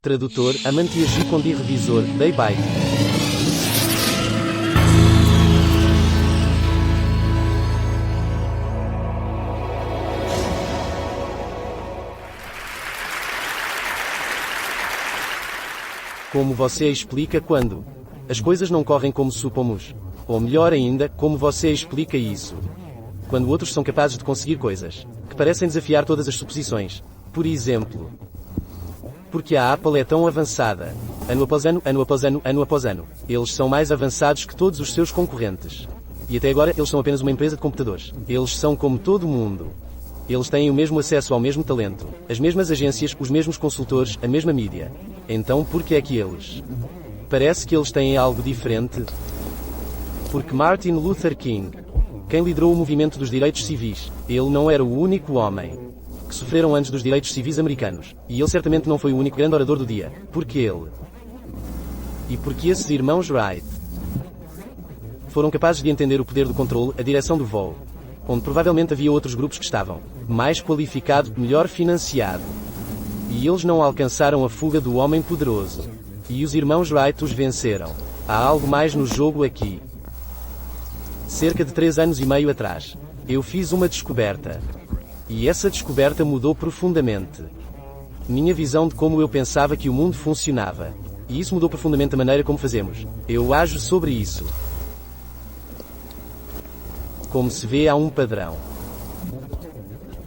Tradutor, Amantiagi Condi Revisor, Day Byte. Como você explica quando as coisas não correm como supomos? Ou melhor ainda, como você explica isso? Quando outros são capazes de conseguir coisas que parecem desafiar todas as suposições. Por exemplo, porque a Apple é tão avançada. Ano após ano, ano após ano, ano após ano. Eles são mais avançados que todos os seus concorrentes. E até agora, eles são apenas uma empresa de computadores. Eles são como todo mundo. Eles têm o mesmo acesso ao mesmo talento, as mesmas agências, os mesmos consultores, a mesma mídia. Então por que é que eles? Parece que eles têm algo diferente. Porque Martin Luther King, quem liderou o movimento dos direitos civis, ele não era o único homem que sofreram antes dos direitos civis americanos. E ele certamente não foi o único grande orador do dia. Porque ele? E porque esses irmãos Wright foram capazes de entender o poder do controle, a direção do voo, onde provavelmente havia outros grupos que estavam mais qualificados, melhor financiado. E eles não alcançaram a fuga do homem poderoso. E os irmãos Wright os venceram. Há algo mais no jogo aqui. Cerca de 3 anos e meio atrás, eu fiz uma descoberta. E essa descoberta mudou profundamente minha visão de como eu pensava que o mundo funcionava. E isso mudou profundamente a maneira como fazemos. Eu ajo sobre isso. Como se vê, há um padrão.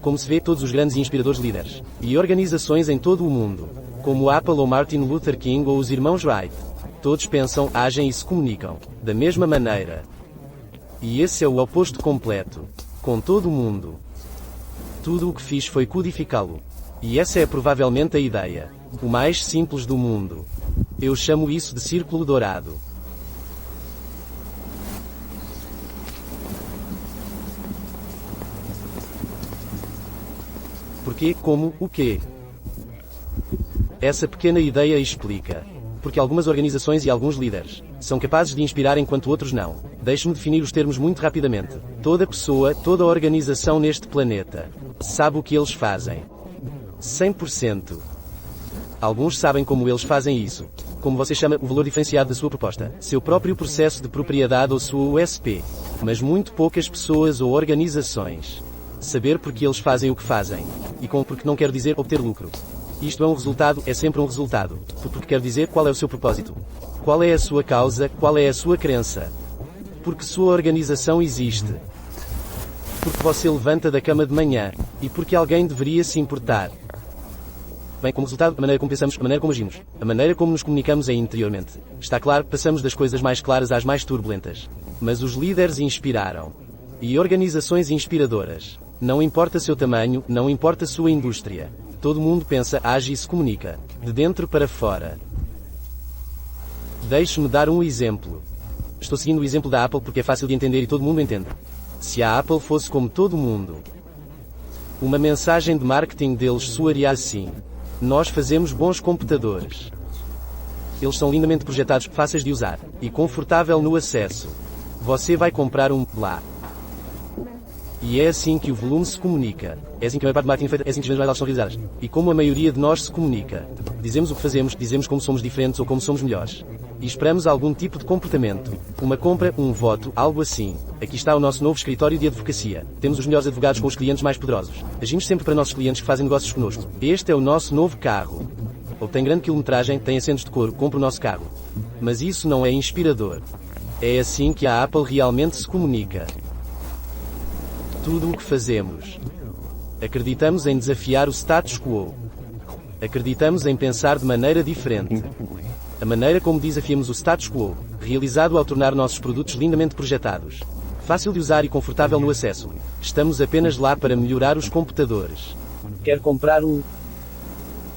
Como se vê, todos os grandes e inspiradores líderes e organizações em todo o mundo, como Apple ou Martin Luther King ou os irmãos Wright, todos pensam, agem e se comunicam da mesma maneira. E esse é o oposto completo. Com todo o mundo. Tudo o que fiz foi codificá-lo. E essa é provavelmente a ideia. O mais simples do mundo. Eu chamo isso de círculo dourado. Porquê? Como? O quê? Essa pequena ideia explica. Porque algumas organizações e alguns líderes são capazes de inspirar enquanto outros não. Deixe-me definir os termos muito rapidamente. Toda pessoa, toda organização neste planeta sabe o que eles fazem. 100%. Alguns sabem como eles fazem isso. Como você chama, o valor diferenciado da sua proposta, seu próprio processo de propriedade ou sua USP. Mas muito poucas pessoas ou organizações saber porque eles fazem o que fazem. E com porque não quer dizer obter lucro. Isto é um resultado, é sempre um resultado. Porque quer dizer qual é o seu propósito. Qual é a sua causa, qual é a sua crença. Porque sua organização existe. Porque você levanta da cama de manhã. E porque alguém deveria se importar. Bem, como resultado, a maneira como pensamos, a maneira como agimos, a maneira como nos comunicamos é interiormente. Está claro, passamos das coisas mais claras às mais turbulentas. Mas os líderes inspiraram. E organizações inspiradoras. Não importa seu tamanho, não importa sua indústria. Todo mundo pensa, age e se comunica. De dentro para fora. Deixe-me dar um exemplo. Estou seguindo o exemplo da Apple porque é fácil de entender e todo mundo entende. Se a Apple fosse como todo mundo, uma mensagem de marketing deles soaria assim. Nós fazemos bons computadores. Eles são lindamente projetados, fáceis de usar, e confortável no acesso. Você vai comprar um lá. E é assim que o volume se comunica. É assim que a maior parte do marketing é feita, é assim que as vendas são realizadas. E como a maioria de nós se comunica. Dizemos o que fazemos, dizemos como somos diferentes ou como somos melhores. E esperamos algum tipo de comportamento. Uma compra, um voto, algo assim. Aqui está o nosso novo escritório de advocacia. Temos os melhores advogados com os clientes mais poderosos. Agimos sempre para nossos clientes que fazem negócios conosco. Este é o nosso novo carro. Ou tem grande quilometragem, tem assentos de couro, compra o nosso carro. Mas isso não é inspirador. É assim que a Apple realmente se comunica. Tudo o que fazemos. Acreditamos em desafiar o status quo. Acreditamos em pensar de maneira diferente. A maneira como desafiamos o status quo, realizado ao tornar nossos produtos lindamente projetados, fácil de usar e confortável no acesso. Estamos apenas lá para melhorar os computadores. Quer comprar um?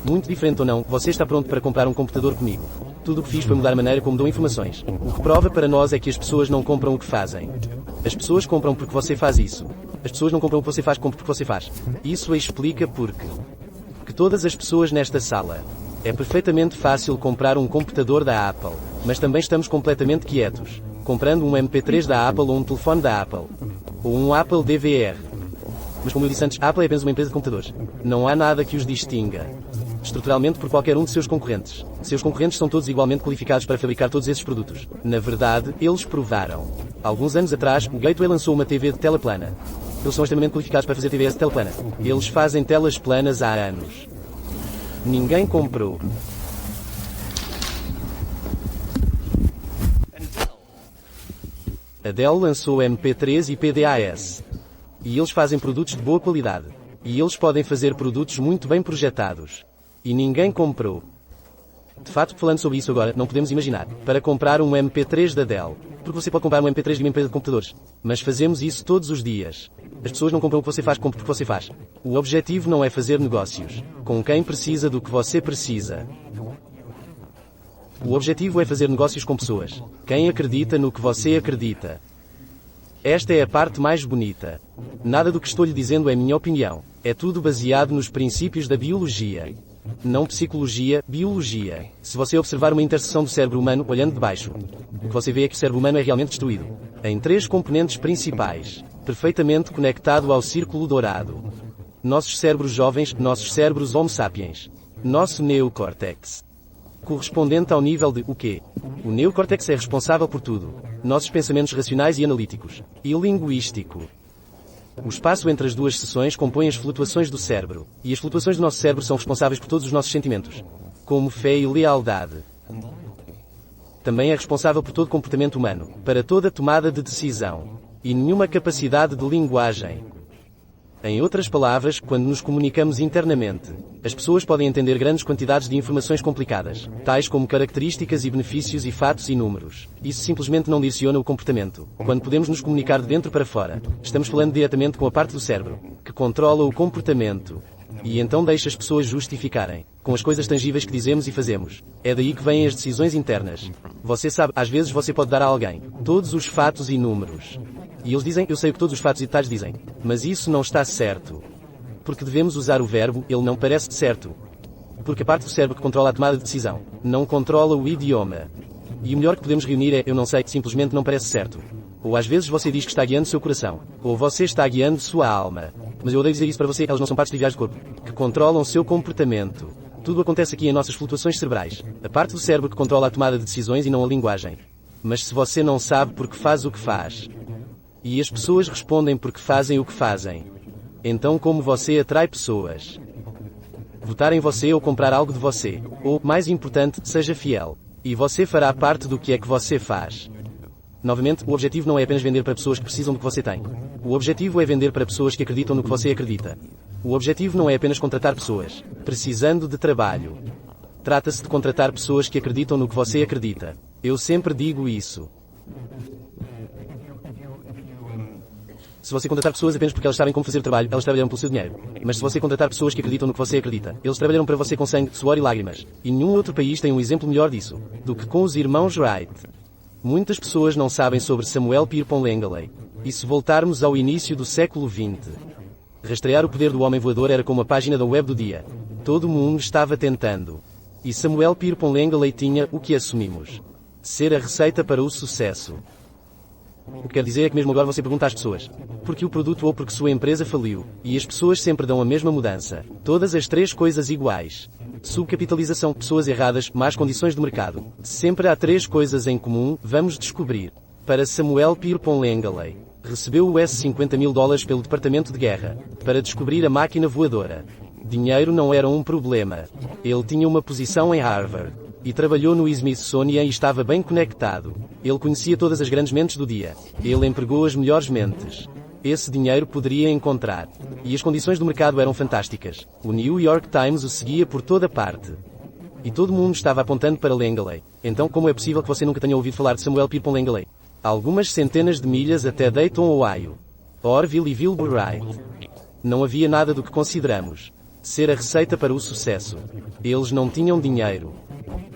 Muito diferente ou não, você está pronto para comprar um computador comigo. Tudo o que fiz foi mudar a maneira como dou informações. O que prova para nós é que as pessoas não compram o que fazem. As pessoas compram porque você faz isso. As pessoas não compram o que você faz, compram porque você faz. Isso explica porque que todas as pessoas nesta sala. É perfeitamente fácil comprar um computador da Apple, mas também estamos completamente quietos, comprando um MP3 da Apple ou um telefone da Apple, ou um Apple DVR. Mas como eu disse antes, a Apple é apenas uma empresa de computadores. Não há nada que os distinga. estruturalmente por qualquer um de seus concorrentes. Seus concorrentes são todos igualmente qualificados para fabricar todos esses produtos. Na verdade, eles provaram. Alguns anos atrás, o Gateway lançou uma TV de tela plana. Eles são extremamente qualificados para fazer TVs de tela plana. Eles fazem telas planas há anos. Ninguém comprou. A Dell lançou MP3 e PDAS. E eles fazem produtos de boa qualidade. E eles podem fazer produtos muito bem projetados. E ninguém comprou. De fato, falando sobre isso agora, não podemos imaginar. Para comprar um MP3 da Dell. Porque você pode comprar um MP3 de uma empresa de computadores. Mas fazemos isso todos os dias. As pessoas não compram o que você faz, compram porque você faz. O objetivo não é fazer negócios com quem precisa do que você precisa. O objetivo é fazer negócios com pessoas. Quem acredita no que você acredita. Esta é a parte mais bonita. Nada do que estou lhe dizendo é minha opinião. É tudo baseado nos princípios da biologia. Não psicologia, biologia. Se você observar uma interseção do cérebro humano olhando de baixo, o que você vê é que o cérebro humano é realmente destruído em 3 componentes principais, perfeitamente conectado ao círculo dourado. Nossos cérebros jovens, nossos cérebros Homo sapiens. Nosso neocórtex. Correspondente ao nível de o quê? O neocórtex é responsável por tudo. Nossos pensamentos racionais e analíticos. E linguístico. O espaço entre as duas seções compõe as flutuações do cérebro. E as flutuações do nosso cérebro são responsáveis por todos os nossos sentimentos. Como fé e lealdade. Também é responsável por todo comportamento humano, para toda tomada de decisão. E nenhuma capacidade de linguagem. Em outras palavras, quando nos comunicamos internamente, as pessoas podem entender grandes quantidades de informações complicadas, tais como características e benefícios e fatos e números. Isso simplesmente não direciona o comportamento. Quando podemos nos comunicar de dentro para fora, estamos falando diretamente com a parte do cérebro, que controla o comportamento. E então deixa as pessoas justificarem, com as coisas tangíveis que dizemos e fazemos. É daí que vêm as decisões internas. Você sabe, às vezes você pode dar a alguém todos os fatos e números. E eles dizem, eu sei o que todos os fatos e detalhes dizem. Mas isso não está certo. Porque devemos usar o verbo, ele não parece certo. Porque a parte do cérebro que controla a tomada de decisão, não controla o idioma. E o melhor que podemos reunir é, eu não sei, simplesmente não parece certo. Ou às vezes você diz que está guiando seu coração. Ou você está guiando sua alma. Mas eu odeio dizer isso para você, elas não são partes triviais do corpo. Que controlam seu comportamento. Tudo acontece aqui em nossas flutuações cerebrais. A parte do cérebro que controla a tomada de decisões e não a linguagem. Mas se você não sabe porque faz o que faz, e as pessoas respondem porque fazem o que fazem, então como você atrai pessoas? Votar em você ou comprar algo de você. Ou, mais importante, seja fiel. E você fará parte do que é que você faz. Novamente, o objetivo não é apenas vender para pessoas que precisam do que você tem. O objetivo é vender para pessoas que acreditam no que você acredita. O objetivo não é apenas contratar pessoas precisando de trabalho. Trata-se de contratar pessoas que acreditam no que você acredita. Eu sempre digo isso. Se você contratar pessoas apenas porque elas sabem como fazer o trabalho, elas trabalharão pelo seu dinheiro. Mas se você contratar pessoas que acreditam no que você acredita, eles trabalharão para você com sangue, suor e lágrimas. E nenhum outro país tem um exemplo melhor disso do que com os irmãos Wright. Muitas pessoas não sabem sobre Samuel Pierpont Langley. E se voltarmos ao início do século XX, rastrear o poder do homem voador era como a página da web do dia. Todo mundo estava tentando. E Samuel Pierpont Langley tinha o que assumimos ser a receita para o sucesso. O que quer dizer é que mesmo agora você pergunta às pessoas porque o produto ou porque sua empresa faliu, e as pessoas sempre dão a mesma mudança. Todas as 3 coisas iguais. Subcapitalização, pessoas erradas, más condições de mercado. Sempre há 3 coisas em comum, vamos descobrir. Para Samuel Pierpont Langley, recebeu US $50 mil pelo Departamento de Guerra para descobrir a máquina voadora. Dinheiro não era um problema. Ele tinha uma posição em Harvard. E trabalhou no Smithsonian e estava bem conectado. Ele conhecia todas as grandes mentes do dia. Ele empregou as melhores mentes. Esse dinheiro poderia encontrar. E as condições do mercado eram fantásticas. O New York Times o seguia por toda parte. E todo mundo estava apontando para Langley. Então como é possível que você nunca tenha ouvido falar de Samuel Pierpont Langley? Algumas centenas de milhas até Dayton, Ohio. Orville e Wilbur Wright. Não havia nada do que consideramos ser a receita para o sucesso. Eles não tinham dinheiro.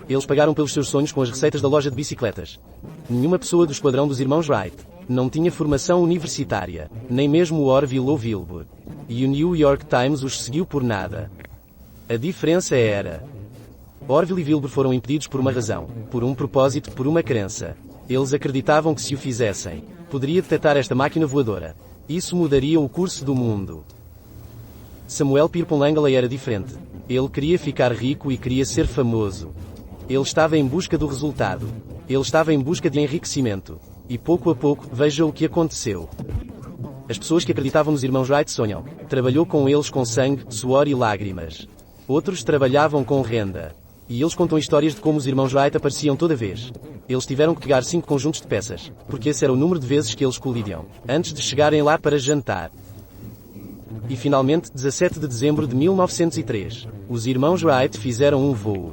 Eles pagaram pelos seus sonhos com as receitas da loja de bicicletas. Nenhuma pessoa do esquadrão dos irmãos Wright não tinha formação universitária, nem mesmo Orville ou Wilbur. E o New York Times os seguiu por nada. A diferença era: Orville e Wilbur foram impedidos por uma razão, por um propósito, por uma crença. Eles acreditavam que se o fizessem, poderia detectar esta máquina voadora. Isso mudaria o curso do mundo. Samuel Pierpont Langley era diferente. Ele queria ficar rico e queria ser famoso. Ele estava em busca do resultado. Ele estava em busca de enriquecimento. E pouco a pouco, veja o que aconteceu. As pessoas que acreditavam nos irmãos Wright sonham. Trabalhou com eles com sangue, suor e lágrimas. Outros trabalhavam com renda. E eles contam histórias de como os irmãos Wright apareciam toda vez. Eles tiveram que pegar 5 conjuntos de peças, porque esse era o número de vezes que eles colidiam, antes de chegarem lá para jantar. E finalmente, 17 de dezembro de 1903, os irmãos Wright fizeram um voo.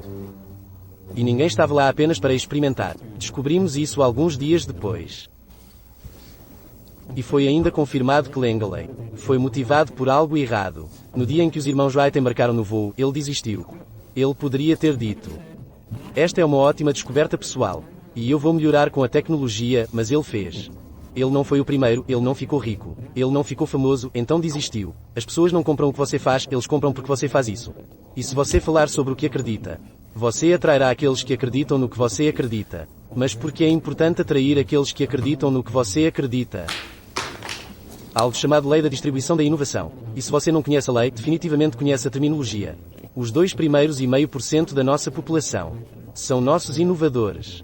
E ninguém estava lá apenas para experimentar. Descobrimos isso alguns dias depois. E foi ainda confirmado que Langley foi motivado por algo errado. No dia em que os irmãos Wright embarcaram no voo, ele desistiu. Ele poderia ter dito: esta é uma ótima descoberta pessoal. E eu vou melhorar com a tecnologia, mas ele fez. Ele não foi o primeiro, ele não ficou rico. Ele não ficou famoso, então desistiu. As pessoas não compram o que você faz, eles compram porque você faz isso. E se você falar sobre o que acredita, você atrairá aqueles que acreditam no que você acredita. Mas porque é importante atrair aqueles que acreditam no que você acredita? Algo chamado Lei da Distribuição da Inovação. E se você não conhece a lei, definitivamente conhece a terminologia. Os 2,5% da nossa população são nossos inovadores.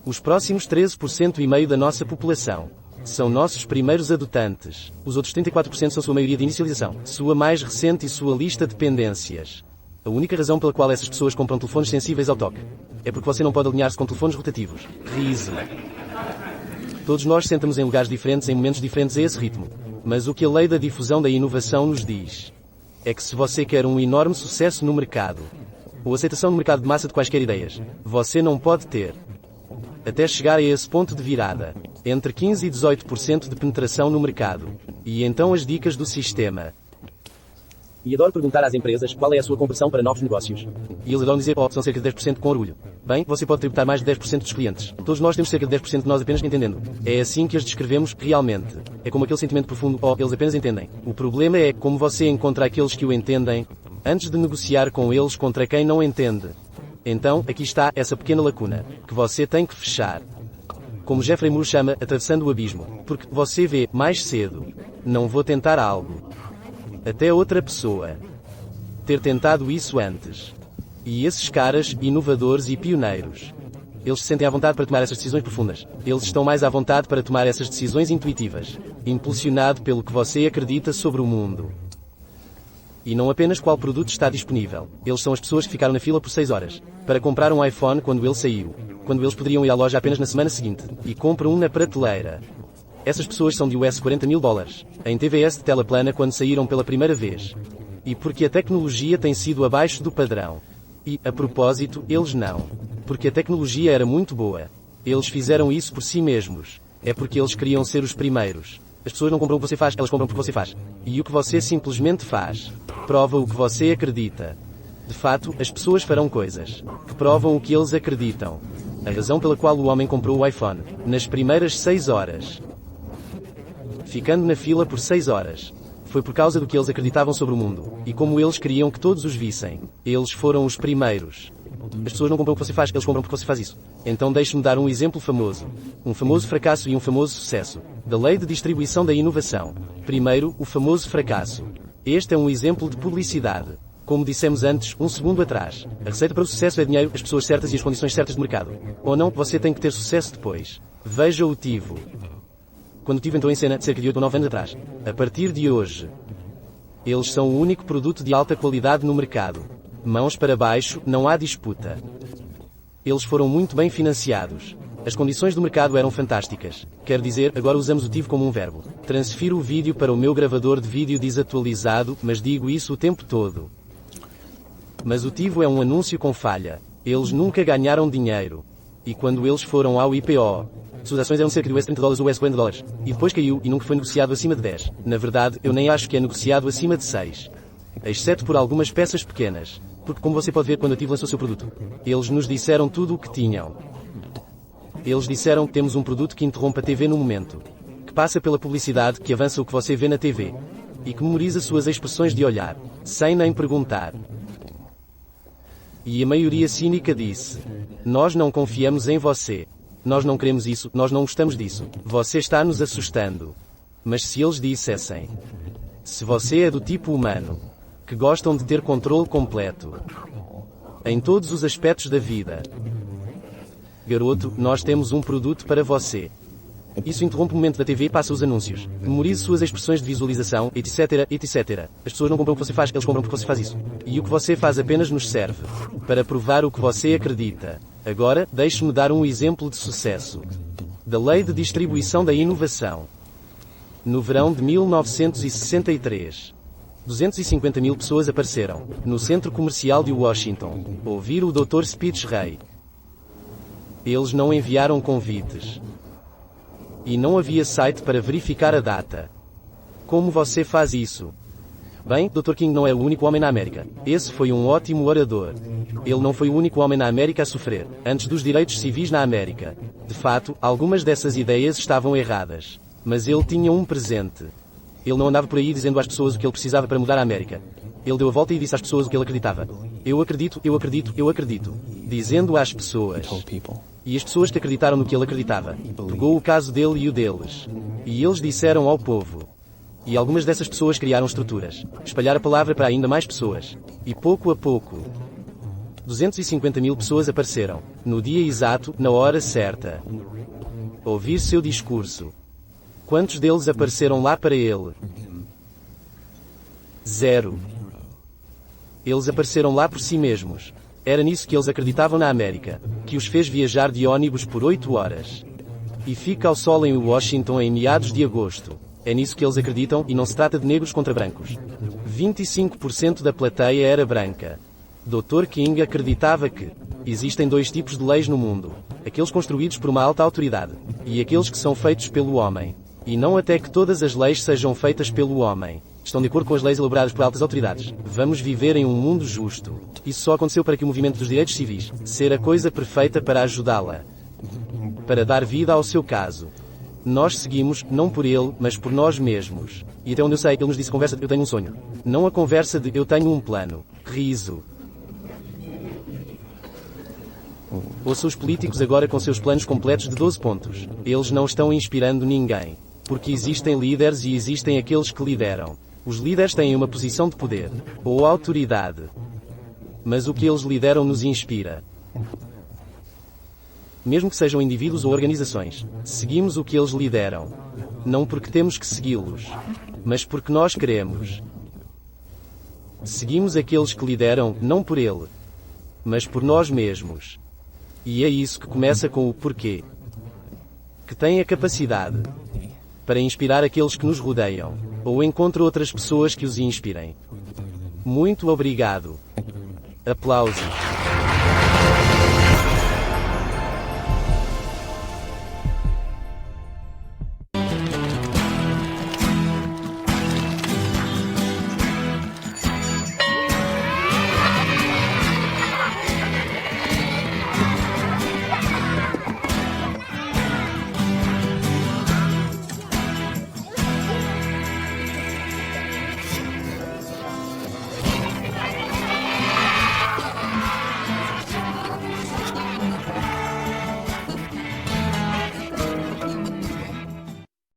Os próximos 13,5% da nossa população são nossos primeiros adotantes. Os outros 34% são sua maioria de inicialização, sua mais recente e sua lista de pendências. A única razão pela qual essas pessoas compram telefones sensíveis ao toque é porque você não pode alinhar-se com telefones rotativos. Rise. Todos nós sentamos em lugares diferentes em momentos diferentes a esse ritmo. Mas o que a lei da difusão da inovação nos diz é que se você quer um enorme sucesso no mercado, ou aceitação no mercado de massa de quaisquer ideias, você não pode ter, até chegar a esse ponto de virada, entre 15% e 18% de penetração no mercado. E então as dicas do sistema. E adoro perguntar às empresas qual é a sua conversão para novos negócios. E eles adoram dizer, são cerca de 10% com orgulho. Bem, você pode tributar mais de 10% dos clientes. Todos nós temos cerca de 10% de nós apenas entendendo. É assim que as descrevemos realmente. É como aquele sentimento profundo, eles apenas entendem. O problema é como você encontra aqueles que o entendem, antes de negociar com eles contra quem não entende. Então, aqui está essa pequena lacuna, que você tem que fechar. Como Jeffrey Moore chama, atravessando o abismo. Porque você vê, mais cedo, não vou tentar algo. Até outra pessoa ter tentado isso antes. E esses caras, inovadores e pioneiros, eles se sentem à vontade para tomar essas decisões profundas. Eles estão mais à vontade para tomar essas decisões intuitivas, impulsionado pelo que você acredita sobre o mundo. E não apenas qual produto está disponível. Eles são as pessoas que ficaram na fila por 6 horas para comprar um iPhone quando ele saiu, quando eles poderiam ir à loja apenas na semana seguinte, e compram um na prateleira. Essas pessoas são de US $40 mil, em TVS de tela plana quando saíram pela primeira vez. E porque a tecnologia tem sido abaixo do padrão. E, a propósito, eles não. Porque a tecnologia era muito boa. Eles fizeram isso por si mesmos. É porque eles queriam ser os primeiros. As pessoas não compram o que você faz, elas compram porque você faz. E o que você simplesmente faz prova o que você acredita. De fato, as pessoas farão coisas que provam o que eles acreditam. A razão pela qual o homem comprou o iPhone, nas primeiras 6 horas, ficando na fila por 6 horas, foi por causa do que eles acreditavam sobre o mundo, e como eles queriam que todos os vissem. Eles foram os primeiros. As pessoas não compram o que você faz, eles compram porque você faz isso. Então deixe-me dar um exemplo famoso. Um famoso fracasso e um famoso sucesso. Da lei de distribuição da inovação. Primeiro, o famoso fracasso. Este é um exemplo de publicidade. Como dissemos antes, um segundo atrás. A receita para o sucesso é dinheiro, as pessoas certas e as condições certas de mercado. Ou não, você tem que ter sucesso depois. Veja o TiVo. Quando o TiVo entrou em cena, cerca de 8 ou 9 anos atrás. A partir de hoje, eles são o único produto de alta qualidade no mercado. Mãos para baixo, não há disputa. Eles foram muito bem financiados. As condições do mercado eram fantásticas. Quer dizer, agora usamos o TiVo como um verbo. Transfiro o vídeo para o meu gravador de vídeo desatualizado, mas digo isso o tempo todo. Mas o TiVo é um anúncio com falha. Eles nunca ganharam dinheiro. E quando eles foram ao IPO, suas ações eram cerca de US $30 ou US $40. E depois caiu e nunca foi negociado acima de 10. Na verdade, eu nem acho que é negociado acima de 6. Exceto por algumas peças pequenas. Porque como você pode ver quando a TiVo lançou seu produto, eles nos disseram tudo o que tinham. Eles disseram que temos um produto que interrompe a TV no momento. Que passa pela publicidade, que avança o que você vê na TV. E que memoriza suas expressões de olhar, sem nem perguntar. E a maioria cínica disse: nós não confiamos em você. Nós não queremos isso, nós não gostamos disso. Você está nos assustando. Mas se eles dissessem: se você é do tipo humano, que gostam de ter controle completo em todos os aspectos da vida. Garoto, nós temos um produto para você. Isso interrompe o momento da TV e passa os anúncios. Memorize suas expressões de visualização, etc, etc. As pessoas não compram o que você faz, eles compram porque você faz isso. E o que você faz apenas nos serve para provar o que você acredita. Agora, deixe-me dar um exemplo de sucesso da Lei de Distribuição da Inovação. No verão de 1963, 250 mil pessoas apareceram no centro comercial de Washington ouvir o Dr. Speech Ray. Eles não enviaram convites. E não havia site para verificar a data. Como você faz isso? Bem, Dr. King não é o único homem na América. Esse foi um ótimo orador. Ele não foi o único homem na América a sofrer antes dos direitos civis na América. De fato, algumas dessas ideias estavam erradas. Mas ele tinha um presente. Ele não andava por aí dizendo às pessoas o que ele precisava para mudar a América. Ele deu a volta e disse às pessoas o que ele acreditava. Eu acredito, eu acredito, eu acredito. Dizendo às pessoas. E as pessoas que acreditaram no que ele acreditava. Pegou o caso dele e o deles. E eles disseram ao povo. E algumas dessas pessoas criaram estruturas. Espalhar a palavra para ainda mais pessoas. E pouco a pouco, 250 mil pessoas apareceram. No dia exato, na hora certa. Ouvir seu discurso. Quantos deles apareceram lá para ele? 0. Eles apareceram lá por si mesmos. Era nisso que eles acreditavam na América, que os fez viajar de ônibus por 8 horas. E fica ao sol em Washington em meados de agosto. É nisso que eles acreditam e não se trata de negros contra brancos. 25% da plateia era branca. Dr. King acreditava que existem dois tipos de leis no mundo. Aqueles construídos por uma alta autoridade. E aqueles que são feitos pelo homem. E não até que todas as leis sejam feitas pelo homem. Estão de acordo com as leis elaboradas por altas autoridades. Vamos viver em um mundo justo. Isso só aconteceu para que o movimento dos direitos civis ser a coisa perfeita para ajudá-la. Para dar vida ao seu caso. Nós seguimos, não por ele, mas por nós mesmos. E até onde eu sei, ele nos disse a conversa de eu tenho um sonho. Não a conversa de eu tenho um plano. Riso. Ouça os políticos agora com seus planos completos de 12 pontos. Eles não estão inspirando ninguém. Porque existem líderes e existem aqueles que lideram. Os líderes têm uma posição de poder, ou autoridade. Mas o que eles lideram nos inspira. Mesmo que sejam indivíduos ou organizações, seguimos o que eles lideram. Não porque temos que segui-los, mas porque nós queremos. Seguimos aqueles que lideram, não por ele, mas por nós mesmos. E é isso que começa com o porquê. Que tem a capacidade para inspirar aqueles que nos rodeiam, ou encontre outras pessoas que os inspirem. Muito obrigado. Aplausos.